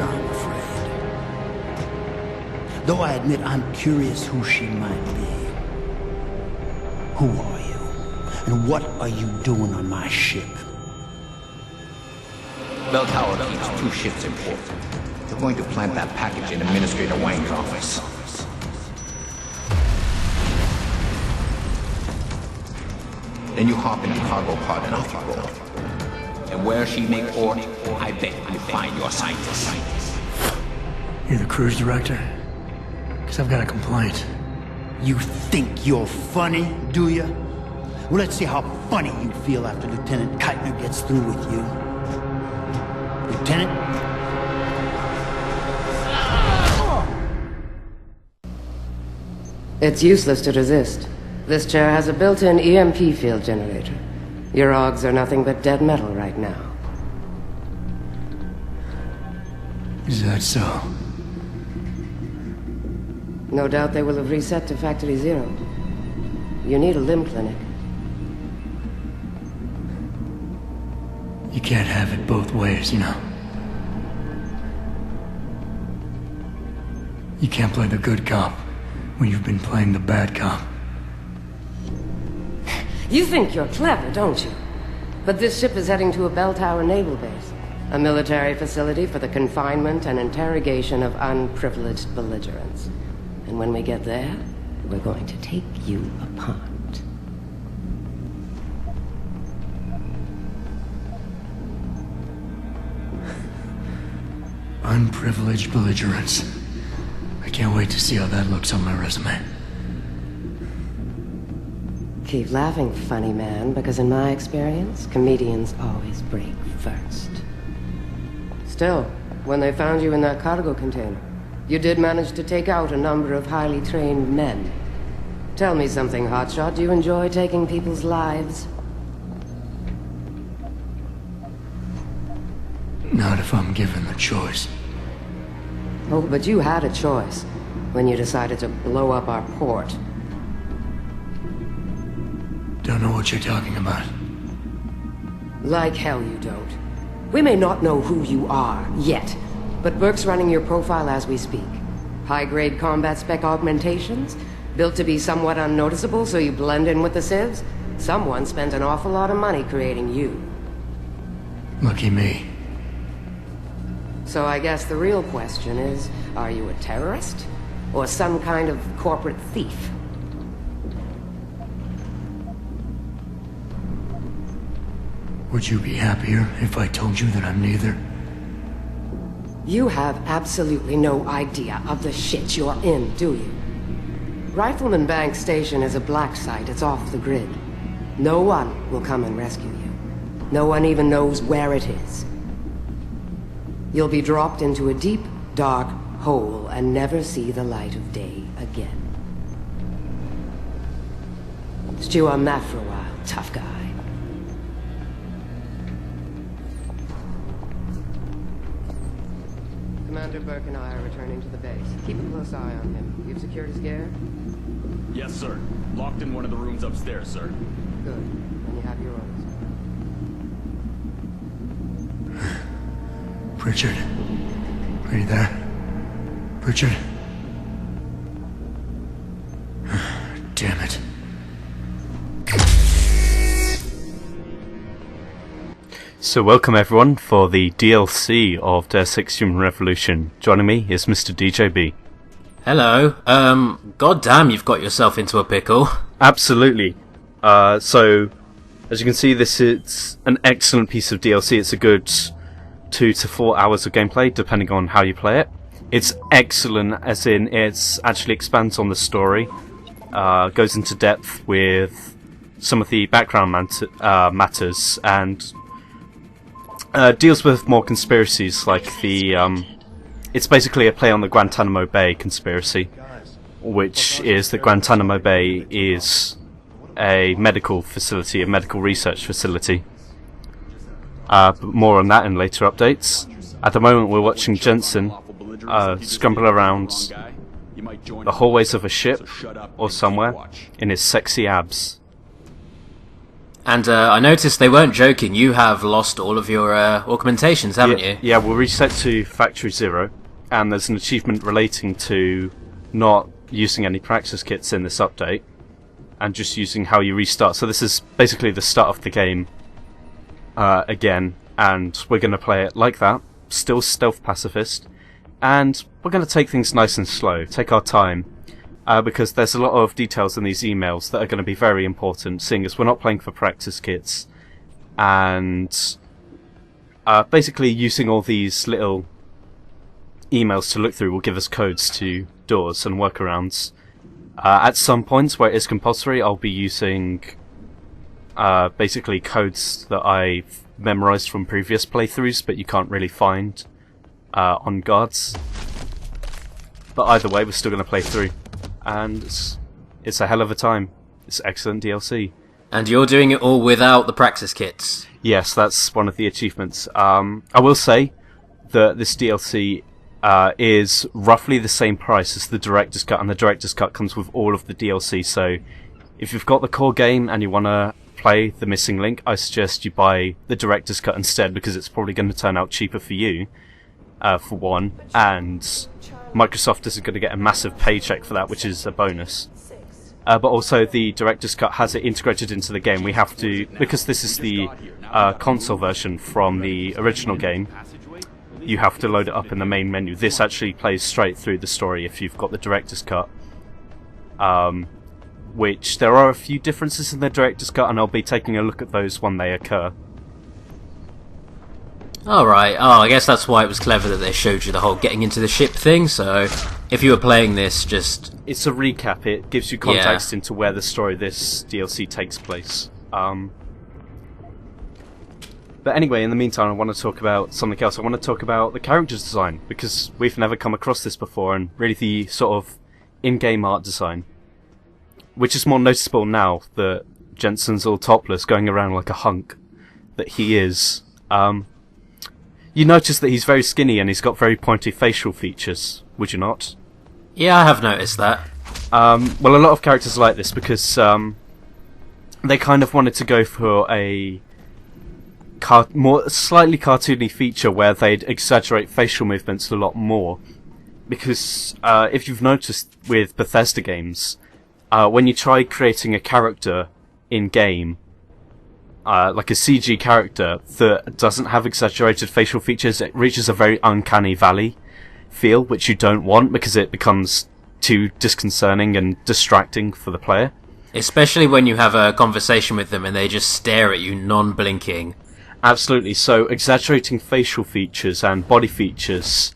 I'm afraid. Though I admit I'm curious who she might be. Who are you? And what are you doing on my ship? Bell Tower keeps 2 ships in port. They're going to plant that package in Administrator Wang's office. Then you hop in a cargo pod and off you go. And where she make port, I bet you find your scientists. You're the cruise director? Because I've got a complaint. You think you're funny, do you? Well, let's see how funny you feel after Lieutenant Keitner gets through with you. Lieutenant? It's useless to resist. This chair has a built-in EMP field generator. Your augs are nothing but dead metal right now. Is that so? No doubt they will have reset to Factory Zero. You need a limb clinic. You can't have it both ways, you know. You can't play the good cop when you've been playing the bad cop. You think you're clever, don't you? But this ship is heading to a bell tower naval base. A military facility for the confinement and interrogation of unprivileged belligerents. And when we get there, we're going to take you apart. Unprivileged belligerents. I can't wait to see how that looks on my resume. Keep laughing, funny man, because in my experience, comedians always break first. Still, when they found you in that cargo container, you did manage to take out a number of highly trained men. Tell me something, Hotshot. Do you enjoy taking people's lives? Not if I'm given the choice. Oh, but you had a choice when you decided to blow up our port. Don't know what you're talking about. Like hell you don't. We may not know who you are, yet, but Burke's running your profile as we speak. High-grade combat spec augmentations, built to be somewhat unnoticeable so you blend in with the civs. Someone spent an awful lot of money creating you. Lucky me. So I guess the real question is, are you a terrorist? Or some kind of corporate thief? Would you be happier if I told you that I'm neither? You have absolutely no idea of the shit you're in, do you? Rifleman Bank Station is a black site. It's off the grid. No one will come and rescue you. No one even knows where it is. You'll be dropped into a deep, dark hole and never see the light of day again. Stew on that for a while, tough guy. Commander Burke and I are returning to the base. Keep a close eye on him. You've secured his gear? Yes, sir. Locked in one of the rooms upstairs, sir. Good. Then you have your orders. Pritchard. Are you there? Pritchard? Damn it. So welcome everyone for the DLC of Deus Ex Human Revolution. Joining me is Mr. DJB. Hello. God damn, you've got yourself into a pickle. Absolutely. So, as you can see, this is an excellent piece of DLC. It's a good 2 to 4 hours of gameplay, depending on how you play it. It's excellent, as in it actually expands on the story, goes into depth with some of the background matters, and deals with more conspiracies, like the it's basically a play on the Guantanamo Bay conspiracy, which is that Guantanamo Bay is a medical facility, a medical research facility. But more on that in later updates. At the moment we're watching Jensen scramble around the hallways of a ship or somewhere in his sexy abs. And I noticed they weren't joking. You have lost all of your augmentations, haven't you? Yeah, we'll reset to Factory 0, and there's an achievement relating to not using any practice kits in this update, and just using how you restart. So this is basically the start of the game again, and we're going to play it like that, still stealth pacifist, and we're going to take things nice and slow, take our time. Because there's a lot of details in these emails that are going to be very important, seeing as we're not playing for practice kits, and basically using all these little emails to look through will give us codes to doors and workarounds. At some points where it is compulsory, I'll be using basically codes that I've memorized from previous playthroughs, but you can't really find on guards. But either way, we're still going to play through. And it's a hell of a time. It's excellent DLC. And you're doing it all without the practice kits? Yes, that's one of the achievements. I will say that this DLC is roughly the same price as the Director's Cut, and the Director's Cut comes with all of the DLC, so if you've got the core game and you want to play The Missing Link, I suggest you buy the Director's Cut instead, because it's probably going to turn out cheaper for you, for one, and Microsoft isn't going to get a massive paycheck for that, which is a bonus. But also the Director's Cut has it integrated into the game. We have to, because this is the console version from the original game, you have to load it up in the main menu. This actually plays straight through the story if you've got the Director's Cut. Which there are a few differences in the Director's Cut, and I'll be taking a look at those when they occur. Alright, I guess that's why it was clever that they showed you the whole getting into the ship thing, so if you were playing this, just... It's a recap, it gives you context into where the story of this DLC takes place. But anyway, in the meantime, I want to talk about something else. I want to talk about the character design, because we've never come across this before, and really the sort of in-game art design. Which is more noticeable now that Jensen's all topless, going around like a hunk that he is. You notice that he's very skinny and he's got very pointy facial features, would you not? Yeah, I have noticed that. Well, a lot of characters are like this because they kind of wanted to go for a more slightly cartoony feature where they'd exaggerate facial movements a lot more. Because if you've noticed with Bethesda games, when you try creating a character in-game, like a CG character that doesn't have exaggerated facial features, it reaches a very uncanny valley feel, which you don't want because it becomes too disconcerting and distracting for the player. Especially when you have a conversation with them and they just stare at you non-blinking. Absolutely, so exaggerating facial features and body features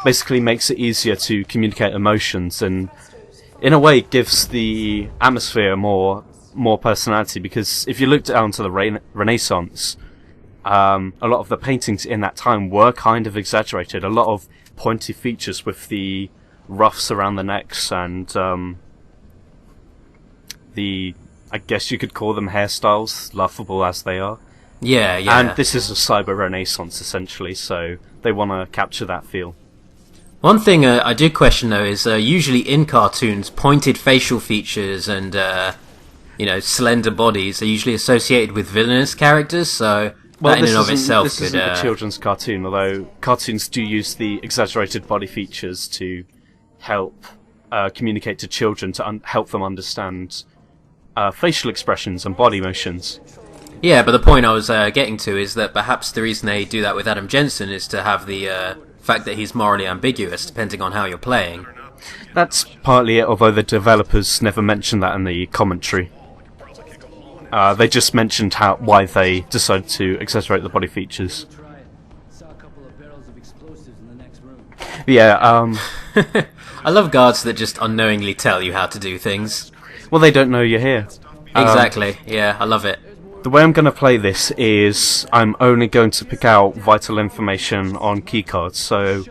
basically makes it easier to communicate emotions, and in a way it gives the atmosphere more personality, because if you look down to the Renaissance, a lot of the paintings in that time were kind of exaggerated. A lot of pointy features with the ruffs around the necks and I guess you could call them hairstyles, laughable as they are. Yeah, yeah. And this is a cyber Renaissance essentially, so they want to capture that feel. One thing I do question though is usually in cartoons, pointed facial features and slender bodies are usually associated with villainous characters, so that in and of itself this could... isn't a children's cartoon, although cartoons do use the exaggerated body features to help communicate to children, to help them understand facial expressions and body motions. Yeah, but the point I was getting to is that perhaps the reason they do that with Adam Jensen is to have the fact that he's morally ambiguous, depending on how you're playing. That's partly it, although the developers never mentioned that in the commentary. They just mentioned why they decided to exaggerate the body features. Yeah, I love guards that just unknowingly tell you how to do things. Well, they don't know you're here. Exactly, yeah, I love it. The way I'm going to play this is I'm only going to pick out vital information on keycards, so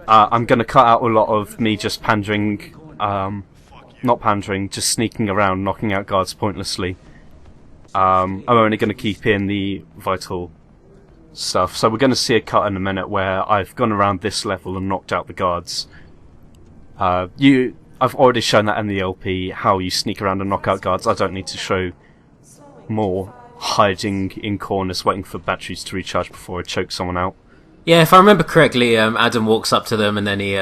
I'm going to cut out a lot of me just pandering, not pandering, just sneaking around, knocking out guards pointlessly. I'm only going to keep in the vital stuff. So we're going to see a cut in a minute where I've gone around this level and knocked out the guards. I've already shown that in the LP, how you sneak around and knock out guards. I don't need to show more hiding in corners waiting for batteries to recharge before I choke someone out. Yeah, if I remember correctly, Adam walks up to them and then he,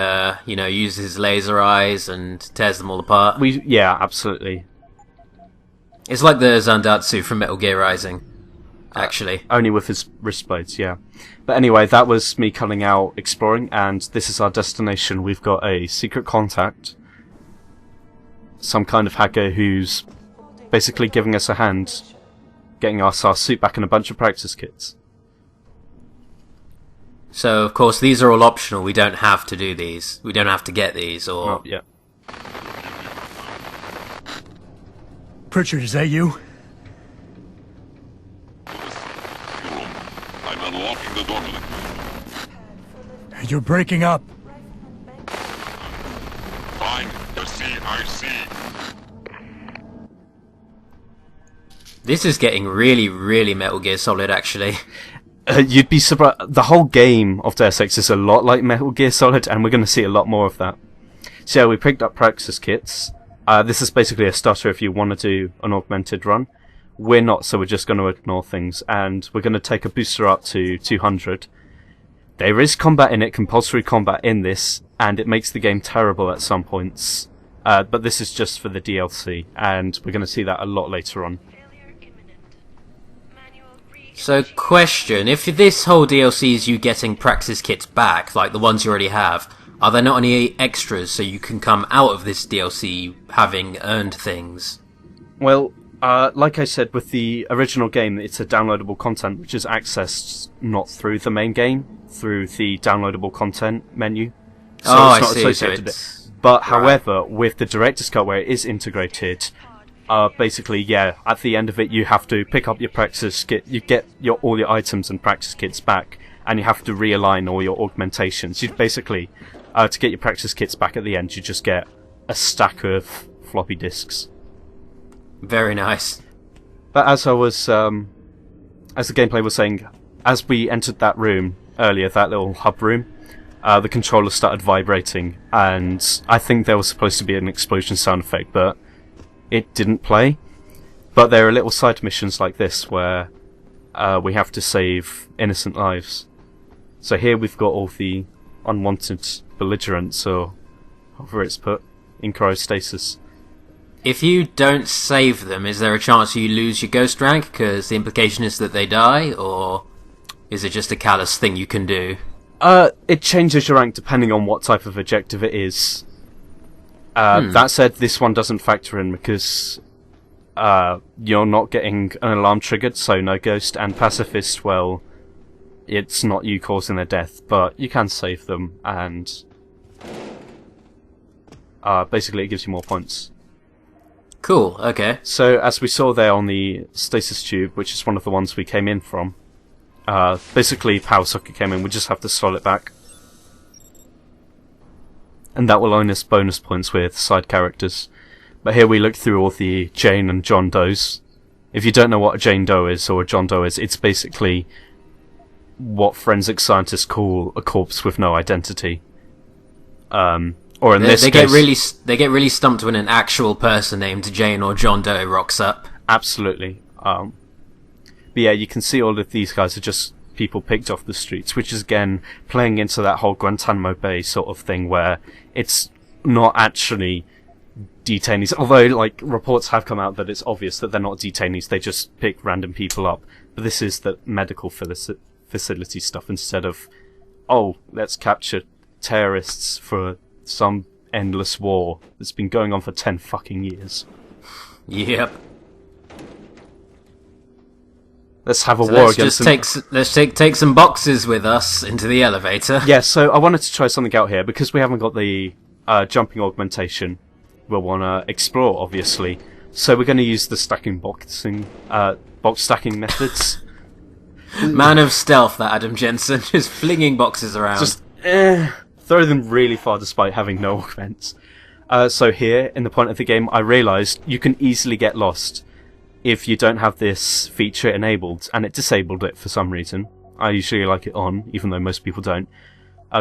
uses his laser eyes and tears them all apart. Yeah, absolutely. It's like the Zandatsu from Metal Gear Rising, actually. Only with his wrist blades, yeah. But anyway, that was me cutting out exploring, and this is our destination. We've got a secret contact, some kind of hacker who's basically giving us a hand, getting us our suit back and a bunch of practice kits. So, of course, these are all optional. We don't have to do these. We don't have to get these, or... Oh, yeah. Pritchard, is that you? I'm unlocking the door. You're breaking up. Fine. I see. This is getting really, really Metal Gear Solid, actually. You'd be surprised. The whole game of Deus Ex is a lot like Metal Gear Solid, and we're going to see a lot more of that. So yeah, we picked up Praxis kits. This is basically a starter if you want to do an augmented run. We're not, so we're just going to ignore things, and we're going to take a booster up to 200. There is combat in it, compulsory combat in this, and it makes the game terrible at some points. But this is just for the DLC, and we're going to see that a lot later on. So, question, if this whole DLC is you getting Praxis kits back, like the ones you already have, are there not any extras so you can come out of this DLC having earned things? Well, like I said, with the original game, it's a downloadable content which is accessed not through the main game, through the downloadable content menu. So oh, it's not I see. associated So it's... But however, with the Director's Cut where it is integrated, basically, yeah, at the end of it you have to pick up your practice kit, you get all your items and practice kits back, and you have to realign all your augmentations. You basically, to get your practice kits back at the end, you just get a stack of floppy disks. Very nice. But as I was, as the gameplay was saying, as we entered that room earlier, that little hub room, the controller started vibrating, and I think there was supposed to be an explosion sound effect, but it didn't play. But there are little side missions like this where we have to save innocent lives. So here we've got all the unwanted belligerents, or however it's put, in cryostasis. If you don't save them, is there a chance you lose your ghost rank because the implication is that they die, or is it just a callous thing you can do? It changes your rank depending on what type of objective it is. That said, this one doesn't factor in because you're not getting an alarm triggered, so no ghost, and pacifist, well, it's not you causing their death, but you can save them, and basically it gives you more points. Cool, okay. So, as we saw there on the stasis tube, which is one of the ones we came in from, basically power socket came in, we just have to slot it back. And that will earn us bonus points with side characters. But here we look through all the Jane and John Does. If you don't know what a Jane Doe is or a John Doe is, it's basically what forensic scientists call a corpse with no identity. Or in this case, they get really stumped when an actual person named Jane or John Doe rocks up. Absolutely. But yeah, you can see all of these guys are just people picked off the streets, which is again playing into that whole Guantanamo Bay sort of thing where it's not actually detainees, although like reports have come out that it's obvious that they're not detainees, they just pick random people up. But this is the medical facility stuff instead of, oh, let's capture terrorists for some endless war that's been going on for 10 fucking years. Yep. Let's have a war against them. Let's take some boxes with us into the elevator. Yeah, so I wanted to try something out here because we haven't got the jumping augmentation. We'll want to explore, obviously. So we're going to use the box stacking methods. Man of stealth, that Adam Jensen, just flinging boxes around. Just throw them really far despite having no augments. So here, in the point of the game, I realised you can easily get lost if you don't have this feature enabled, and it disabled it for some reason. I usually like it on, even though most people don't.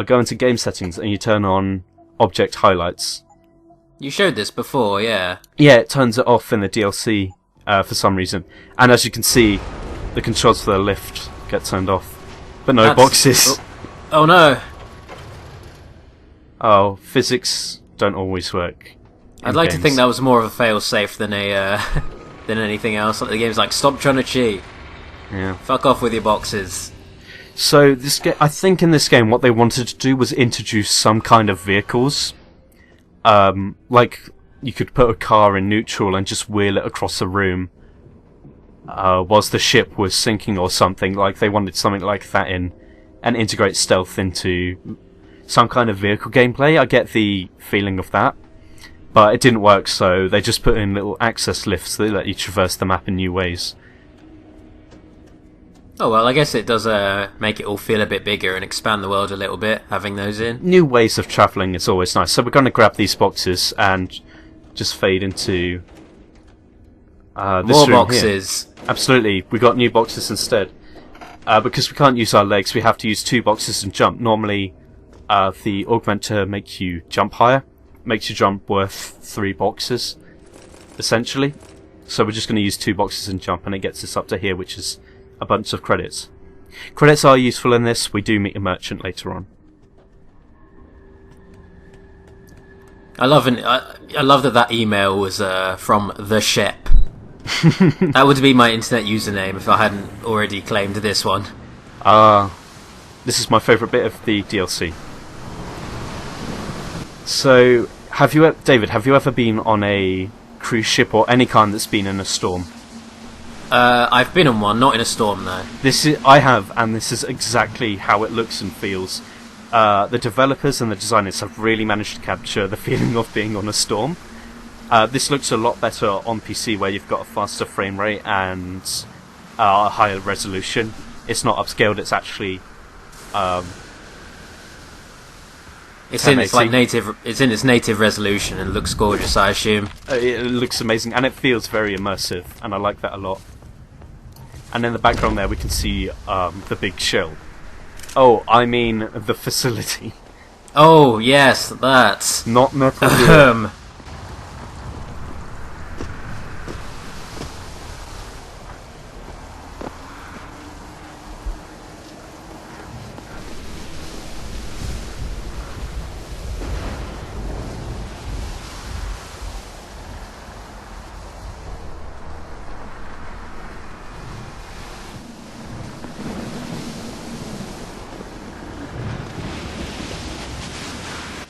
Go into game settings and you turn on object highlights. You showed this before, yeah. Yeah, it turns it off in the DLC for some reason. And as you can see, the controls for the lift get turned off. But no boxes. Oh no! Oh, physics don't always work. I'd like to think that was more of a fail-safe than a than anything else. The game's like, stop trying to cheat. Yeah. Fuck off with your boxes. So I think in this game, what they wanted to do was introduce some kind of vehicles. Like you could put a car in neutral and just wheel it across a room, whilst the ship was sinking or something. Like they wanted something like that in, and integrate stealth into some kind of vehicle gameplay. I get the feeling of that, but it didn't work. So they just put in little access lifts that let you traverse the map in new ways. Oh well, I guess it does make it all feel a bit bigger and expand the world a little bit, having those in. New ways of travelling is always nice. So we're going to grab these boxes and just fade into this more room boxes. Here. Absolutely, we got new boxes instead. Because we can't use our legs, we have to use 2 boxes and jump. Normally, the augmenter makes you jump higher, makes you jump worth 3 boxes, essentially. So we're just going to use 2 boxes and jump, and it gets us up to here, which is a bunch of credits. Credits are useful in this. We do meet a merchant later on. I love that email was from the Shep. That would be my internet username if I hadn't already claimed this one. This is my favourite bit of the DLC. So, David, have you ever been on a cruise ship or any kind that's been in a storm? I've been on one, not in a storm though. I have, and this is exactly how it looks and feels. The developers and the designers have really managed to capture the feeling of being on a storm. This looks a lot better on PC, where you've got a faster frame rate and a higher resolution. It's not upscaled; it's actually it's in its native resolution and looks gorgeous, I assume. It looks amazing, and it feels very immersive, and I like that a lot. And in the background there, we can see the big shell. Oh, I mean the facility. Oh yes, that. Not Metal Gear.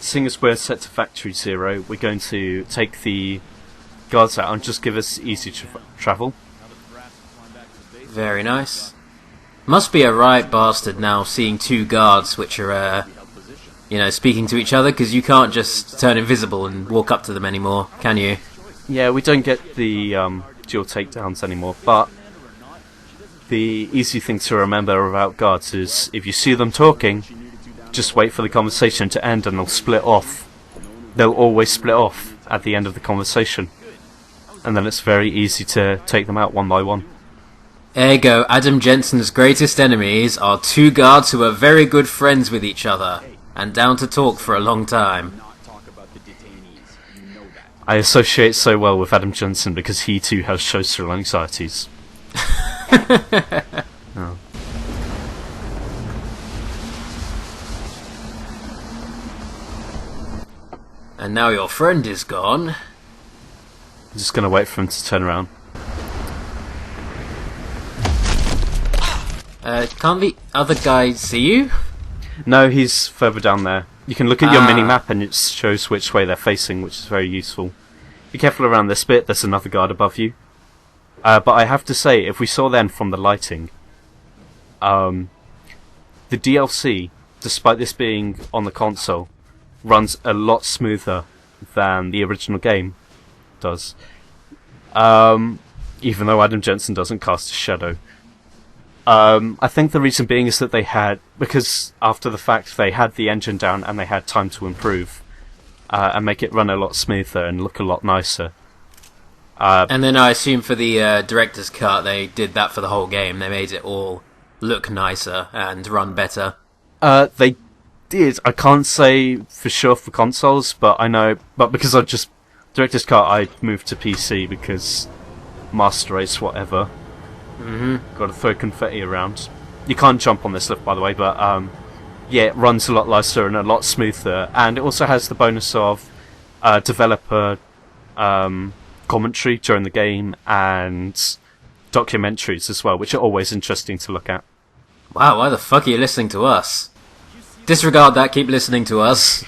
Seeing as we're set to Factory 0, we're going to take the guards out and just give us easy travel. Very nice. Must be a right bastard now seeing 2 guards which are, speaking to each other, because you can't just turn invisible and walk up to them anymore, can you? Yeah, we don't get the dual takedowns anymore, but the easy thing to remember about guards is if you see them talking, just wait for the conversation to end and they'll split off. They'll always split off at the end of the conversation. And then it's very easy to take them out one by one. Ergo, Adam Jensen's greatest enemies are 2 guards who are very good friends with each other, and down to talk for a long time. I associate so well with Adam Jensen because he too has social anxieties. Oh. And now your friend is gone. I'm just going to wait for him to turn around. Can't the other guy see you? No, he's further down there. You can look at your mini-map and it shows which way they're facing, which is very useful. Be careful around this bit, there's another guard above you. But I have to say, if we saw then from the lighting, the DLC, despite this being on the console, runs a lot smoother than the original game does. Even though Adam Jensen doesn't cast a shadow. I think the reason being is that because after the fact they had the engine down and they had time to improve and make it run a lot smoother and look a lot nicer. And then I assume for the director's cut they did that for the whole game. They made it all look nicer and run better. They did. I can't say for sure for consoles, but I know. But because director's cut, I moved to PC because master race, whatever. Got to throw confetti around. You can't jump on this lift, by the way, but yeah, it runs a lot nicer and a lot smoother, and it also has the bonus of developer commentary during the game and documentaries as well, which are always interesting to look at. Wow, why the fuck are you listening to us? Disregard that, keep listening to us.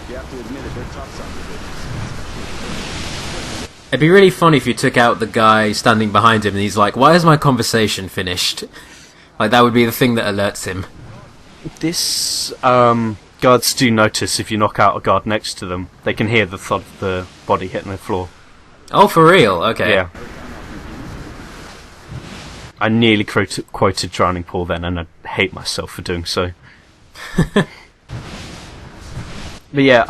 You have to admit it, they're tough sons of bitches. It'd be really funny if you took out the guy standing behind him and he's like, why is my conversation finished? Like, that would be the thing that alerts him. This, guards do notice if you knock out a guard next to them. They can hear the thud of the body hitting the floor. Oh, for real? Okay. Yeah. I nearly quoted Drowning Pool then, and I hate myself for doing so. But yeah,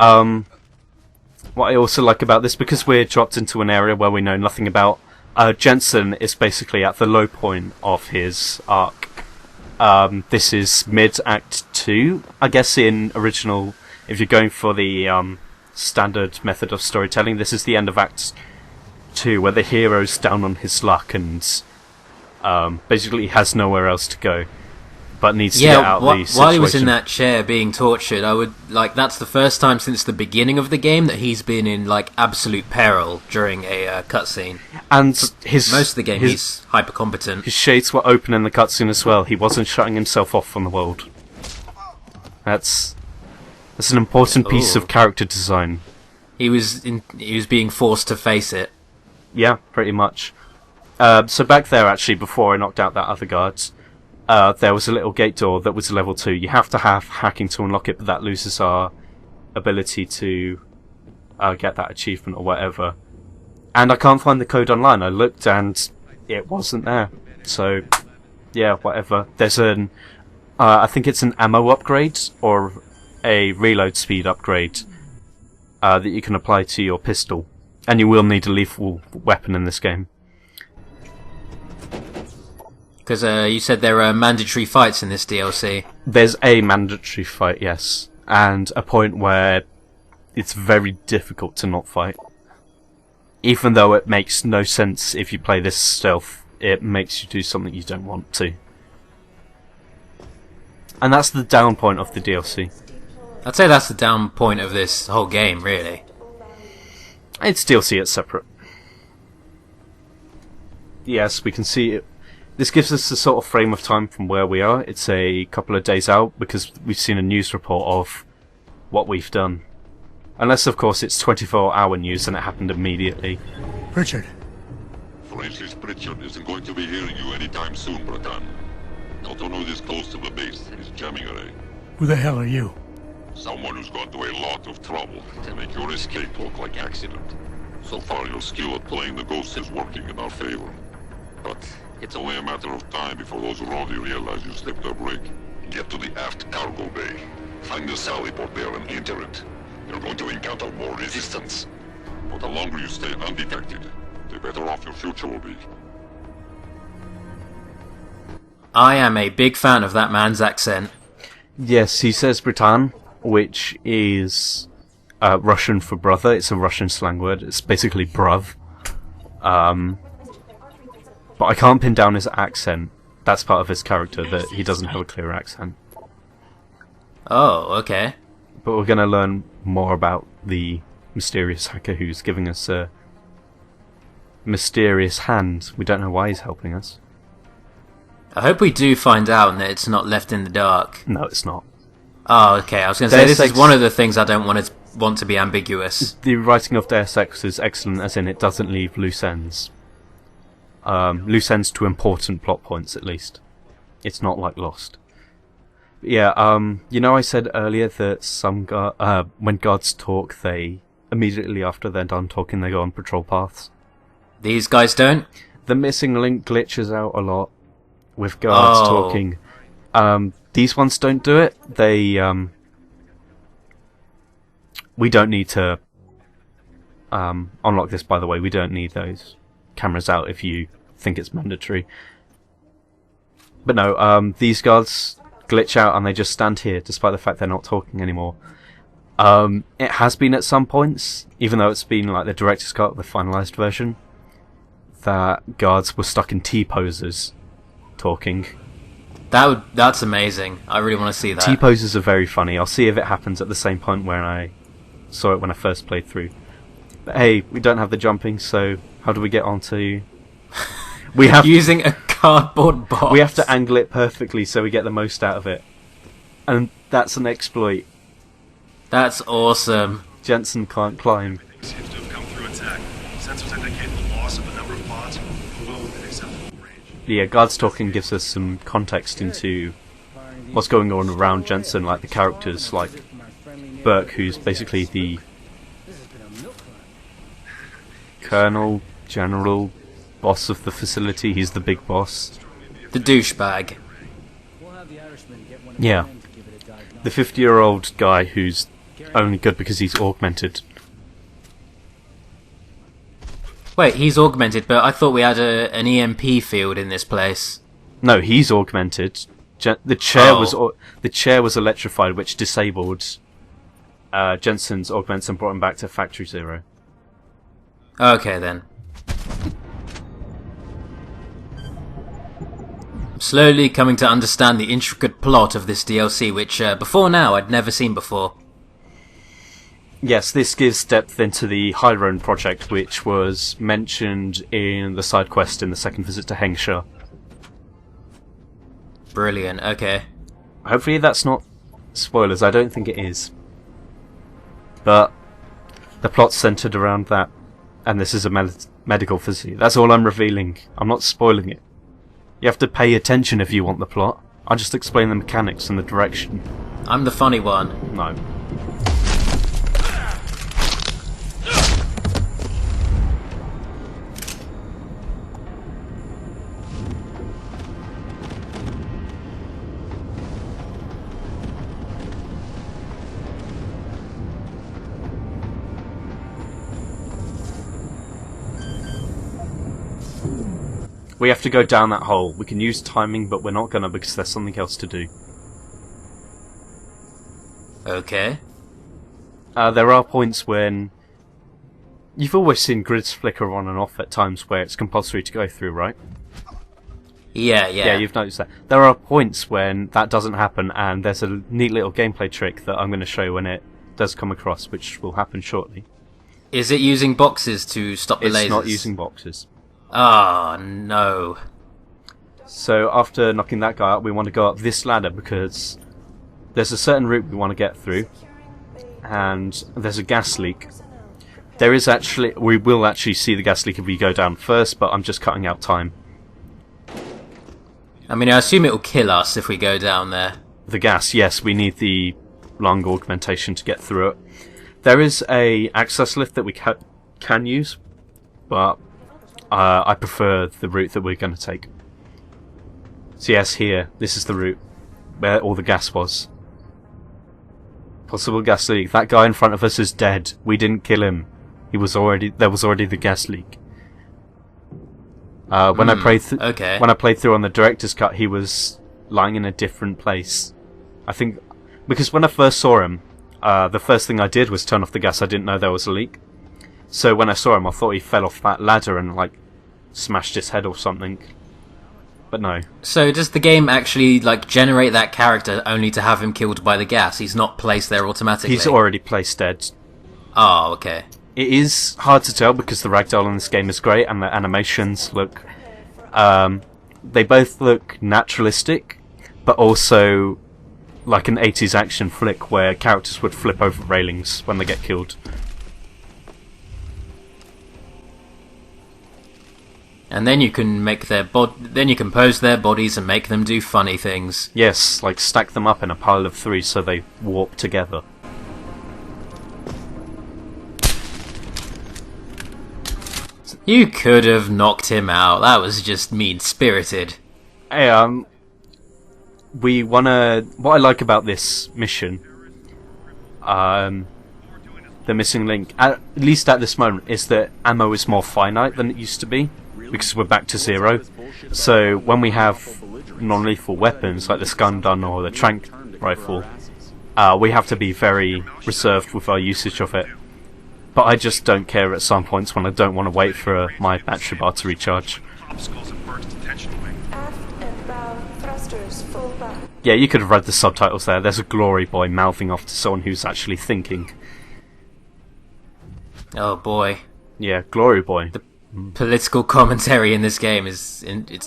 what I also like about this, because we're dropped into an area where we know nothing about, Jensen is basically at the low point of his arc. This is mid-Act 2, I guess, in original, if you're going for the standard method of storytelling, this is the end of Act 2, where the hero's down on his luck and basically has nowhere else to go, but needs to get out of the situation. While he was in that chair being tortured, that's the first time since the beginning of the game that he's been in, like, absolute peril during a cutscene. And most of the game, he's hyper competent. His shades were open in the cutscene as well. He wasn't shutting himself off from the world. That's an important piece of character design. He was being forced to face it. Yeah, pretty much. So back there, actually, before I knocked out that other guard, there was a little gate door that was level 2. You have to have hacking to unlock it, but that loses our ability to get that achievement or whatever. And I can't find the code online. I looked and it wasn't there. So, yeah, whatever. There's an, I think it's an ammo upgrade or a reload speed upgrade that you can apply to your pistol. And you will need a lethal weapon in this game. Because you said there are mandatory fights in this DLC. There's a mandatory fight, yes. And a point where it's very difficult to not fight. Even though it makes no sense if you play this stealth, it makes you do something you don't want to. And that's the down point of the DLC. I'd say that's the down point of this whole game, really. It's DLC, it's separate. Yes, we can see it. This gives us the sort of frame of time from where we are. It's a couple of days out because we've seen a news report of what we've done. Unless, of course, it's 24-hour news and it happened immediately. Richard. Francis Pritchard isn't going to be hearing you anytime soon, Bratan. Autono is close to the base. He's jamming away. Who the hell are you? Someone who's gone to a lot of trouble to make your escape look like accident. So far, your skill at playing the ghost is working in our favor. But it's only a matter of time before those around you realize you slipped a break. Get to the aft cargo bay. Find the sally port there and enter it. You're going to encounter more resistance. But the longer you stay undetected, the better off your future will be. I am a big fan of that man's accent. Yes, he says Britan, which is Russian for brother. It's a Russian slang word. It's basically bruv. But I can't pin down his accent. That's part of his character, that he doesn't have a clear accent. Oh, okay. But we're going to learn more about the mysterious hacker who's giving us a mysterious hand. We don't know why he's helping us. I hope we do find out and that it's not left in the dark. No, it's not. Oh, okay. I was going to say, this is one of the things I don't want to be ambiguous. The writing of Deus Ex is excellent, as in it doesn't leave loose ends. Loose ends to important plot points, at least. It's not like Lost. But yeah, you know I said earlier that some when guards talk, they immediately after they're done talking, they go on patrol paths. These guys don't? The missing link glitches out a lot with guards talking. These ones don't do it. They, we don't need to unlock this, by the way. We don't need those cameras out if you think it's mandatory. But no, these guards glitch out and they just stand here despite the fact they're not talking anymore. It has been at some points, even though it's been like the director's cut, the finalized version, that guards were stuck in T-poses talking. That's amazing. I really want to see that. T-poses are very funny. I'll see if it happens at the same point where I saw it when I first played through. But hey, we don't have the jumping, so how do we get onto... We have using a cardboard box. We have to angle it perfectly so we get the most out of it. And that's an exploit. That's awesome. Jensen can't climb. Seems to have come through attack. Sensors indicate the loss of a number of pods well within acceptable range. Yeah, guards talking gives us some context into what's going on around Jensen, like the characters, like Burke, who's basically the colonel, general, boss of the facility. He's the big boss. The douchebag. Yeah. The 50-year-old guy who's only good because he's augmented. Wait, he's augmented, but I thought we had an EMP field in this place. No, he's augmented. The chair was electrified, which disabled Jensen's augments and brought him back to Factory Zero. Okay then. I'm slowly coming to understand the intricate plot of this DLC, which before now I'd never seen before. Yes, this gives depth into the Hyrone project, which was mentioned in the side quest in the second visit to Hengsha. Brilliant, okay. Hopefully that's not spoilers, I don't think it is. But the plot's centered around that, and this is a medical facility. That's all I'm revealing. I'm not spoiling it. You have to pay attention if you want the plot. I'll just explain the mechanics and the direction. I'm the funny one. No. We have to go down that hole. We can use timing, but we're not gonna because there's something else to do. Okay. There are points when... You've always seen grids flicker on and off at times where it's compulsory to go through, right? Yeah. Yeah, you've noticed that. There are points when that doesn't happen, and there's a neat little gameplay trick that I'm going to show when it does come across, which will happen shortly. Is it using boxes to stop the lasers? It's not using boxes. Ah, no. So after knocking that guy out, we want to go up this ladder because there's a certain route we want to get through, and there's a gas leak. We will actually see the gas leak if we go down first, but I'm just cutting out time. I mean, I assume it will kill us if we go down there. The gas, yes, we need the lung augmentation to get through it. There is a access lift that we can use, but I prefer the route that we're going to take. So yes, here, this is the route where all the gas was. Possible gas leak. That guy in front of us is dead. We didn't kill him. There was already the gas leak. When I played through on the director's cut, he was lying in a different place. I think because when I first saw him, the first thing I did was turn off the gas. I didn't know there was a leak. So when I saw him, I thought he fell off that ladder and like smashed his head or something. But no. So does the game actually like generate that character only to have him killed by the gas? He's not placed there automatically. He's already placed dead. Oh, okay. It is hard to tell because the ragdoll in this game is great and the animations look... they both look naturalistic, but also like an 80s action flick where characters would flip over railings when they get killed. And then you can make then you can pose their bodies and make them do funny things. Yes, like stack them up in a pile of 3 so they warp together. You could have knocked him out. That was just mean-spirited. Hey, what I like about this mission, the missing link, at least at this moment, is that ammo is more finite than it used to be, because we're back to 0. So when we have non-lethal weapons like the stun gun or the trank rifle, we have to be very reserved with our usage of it. But I just don't care at some points when I don't want to wait for my battery bar to recharge. Obstacles and Burke's detention wing. Aft and bow thrusters full back. Yeah, you could have read the subtitles there. There's a glory boy mouthing off to someone who's actually thinking. Oh boy. Yeah, glory boy. The political commentary in this game it's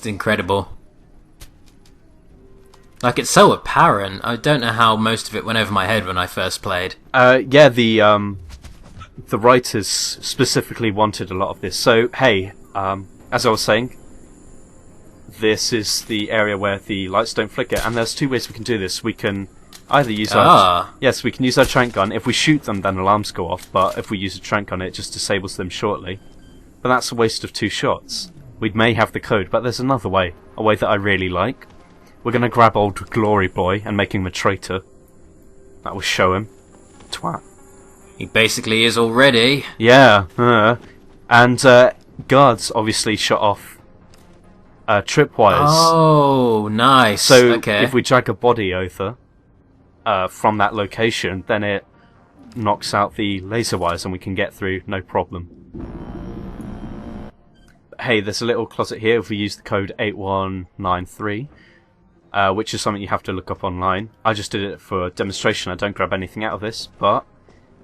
incredible. Like, it's so apparent. I don't know how most of it went over my head when I first played. Yeah, the writers specifically wanted a lot of this. So, hey, as I was saying, this is the area where the lights don't flicker, and there's two ways we can do this. We can either use we can use our trank gun. If we shoot them, then alarms go off, but if we use a trank gun, it just disables them shortly. But that's a waste of 2 shots. We may have the code, but there's another way, a way that I really like. We're gonna grab old Glory Boy and make him a traitor. That will show him. Twat. He basically is already. Yeah, and guards obviously shut off tripwires. Oh, nice. So okay. if we drag a body over from that location, then it knocks out the laser wires and we can get through, no problem. But hey, there's a little closet here if we use the code 8193. Which is something you have to look up online. I just did it for demonstration, I don't grab anything out of this, but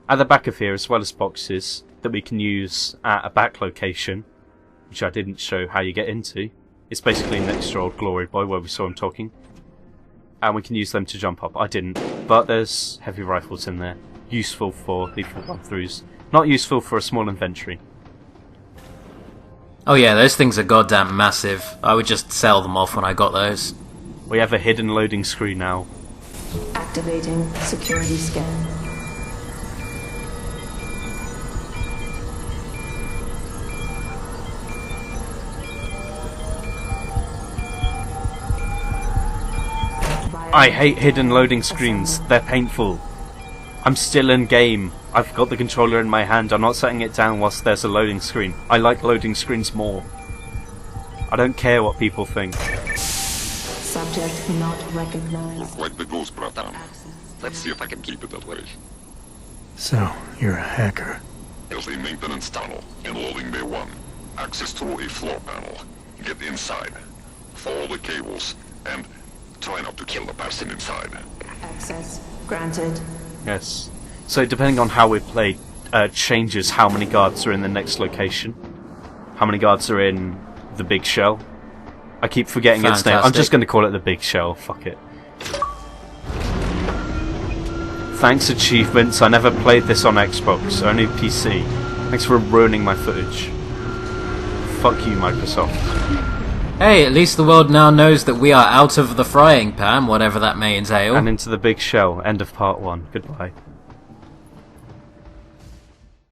at the back of here, as well as boxes that we can use at a back location, which I didn't show how you get into, it's basically next to old Glory Boy where we saw him talking, and we can use them to jump up. I didn't, but there's heavy rifles in there, useful for lethal run-throughs, not useful for a small inventory. Oh yeah, those things are goddamn massive. I would just sell them off when I got those. We have a hidden loading screen now. Activating security scan. I hate hidden loading screens. They're painful. I'm still in game. I've got the controller in my hand. I'm not setting it down whilst there's a loading screen. I like loading screens more. I don't care what people think. Subject not recognized. Like the ghost, bratan. Let's see if I can keep it that way. So, you're a hacker. There's a maintenance tunnel in loading bay 1. Access through a floor panel. Get inside. Follow the cables. And try not to kill the person inside. Access granted. Yes. So depending on how we play, changes how many guards are in the next location. How many guards are in the big shell. I keep forgetting its name. I'm just going to call it the big shell. Fuck it. Thanks achievements. I never played this on Xbox, only PC. Thanks for ruining my footage. Fuck you, Microsoft. Hey, at least the world now knows that we are out of the frying pan, whatever that may entail. And into the big shell. End of part 1. Goodbye.